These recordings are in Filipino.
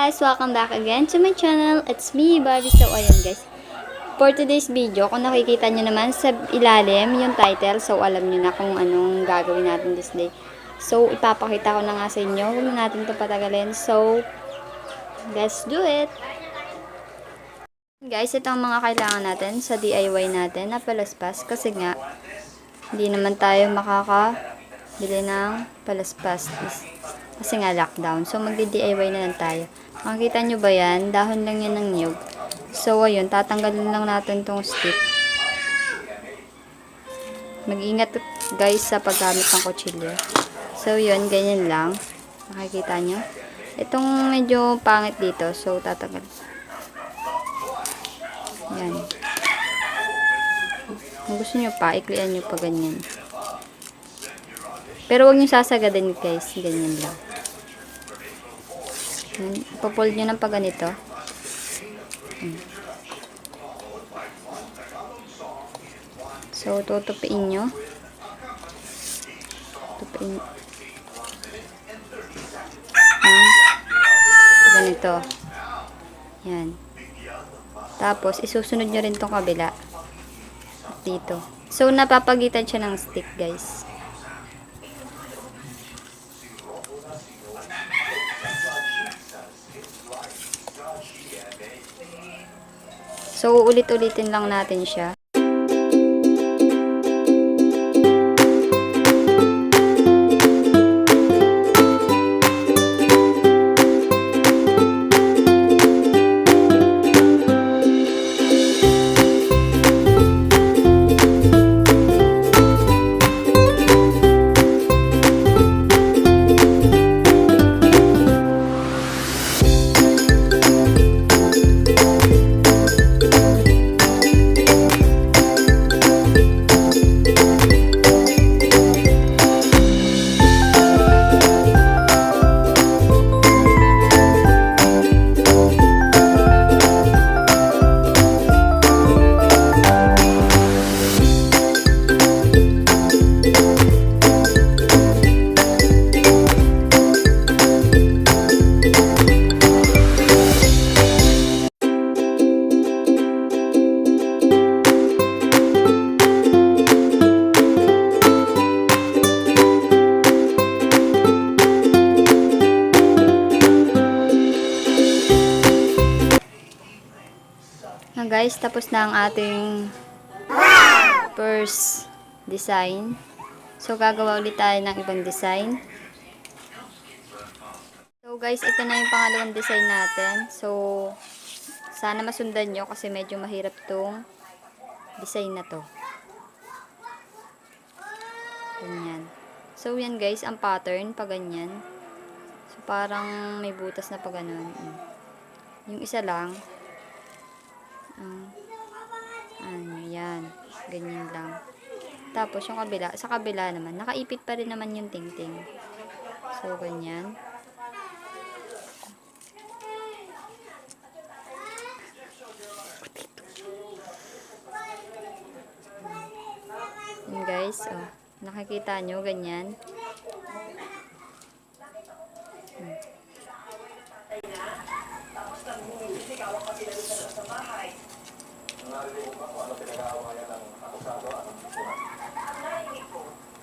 guys! Welcome back again to my channel. It's me, Barbie. So, ayan guys. For today's video, kung nakikita nyo naman sa ilalim yung title, so alam nyo na kung anong gagawin natin this day. So, ipapakita ko na nga sa inyo. Huwag na natin ito patagalin. So, let's do it! Guys, ito ang mga kailangan natin sa DIY natin na palaspas. Kasi nga, hindi naman tayo makakabili ng palaspas. Kasi nga lockdown. So, magdi-DIY na lang tayo. Makikita nyo ba yan? Dahon lang yan ng niyog. So, ayun. Tatanggalin lang natin tong stick. Mag-ingat guys sa paggamit ng kutsilyo. So, yun. Ganyan lang. Makikita nyo. Itong medyo pangit dito. So, tatanggal. Yan. Kung gusto nyo pa, iklian nyo pa ganyan. Pero huwag nyo sasagadin guys. Ganyan lang. Ipapold nyo ng pag ganito. So, tutupiin nyo. Tutupiin. Ganito. Yan. Tapos, isusunod nyo rin tong kabila. Dito. So, napapagitan siya ng stick guys. So, ulit-ulitin lang natin siya. Guys, tapos na ang ating first design. So, gagawa ulit tayo ng ibang design. So, guys, ito na yung pangalawang design natin. So, sana masundan nyo kasi medyo mahirap tong design na to. Ganyan. So, yan guys, ang pattern, pag ganyan. So, parang may butas na pag ganun. Yung isa lang, yan, ganyan lang. Tapos yung kabila, sa kabila naman nakaipit pa rin naman yung tingting. So ganyan. Yan guys, oh, nakikita nyo ganyan.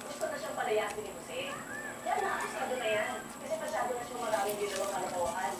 Gusto na siyang palayasin ni Jose. Yan na, akusado na yan. Kasi masyado na siyang maraming ginawang kalokohan.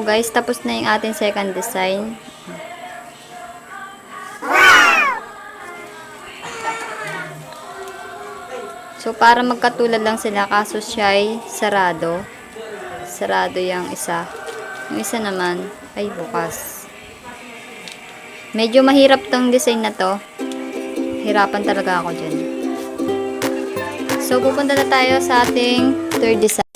guys, tapos na yung ating second design. So, para magkatulad lang sila, kaso siya ay sarado. Sarado yung isa. Yung isa naman ay bukas. Medyo mahirap tong design na to. Hirapan talaga ako dyan. So, pupunta na tayo sa ating third design.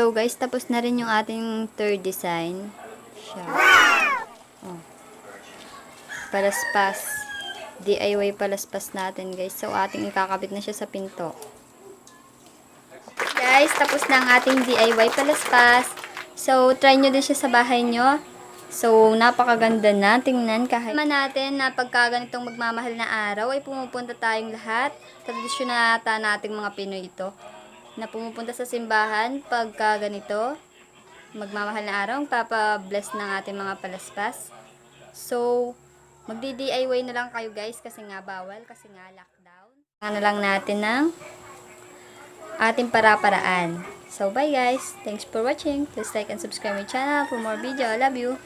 So guys, tapos na rin yung ating third design. Siya. Oh. Palaspas. DIY palaspas natin guys. So ating ikakabit na siya sa pinto. Guys, tapos na ang ating DIY palaspas. So try nyo din siya sa bahay nyo. So napakaganda na tingnan kahit natin na pagka ganitong magmamahal na araw ay pumupunta tayong lahat. Tradisyon na ata nating mga Pinoy ito. Na pumupunta sa simbahan pagka ganito magmamahal na araw, papa-bless ng ating mga palaspas. So, magdi-DIY na lang kayo guys kasi nga bawal, kasi nga lockdown. Ano lang natin ng ating para-paraan. So, bye guys. Thanks for watching. Please like and subscribe my channel for more video. I love you.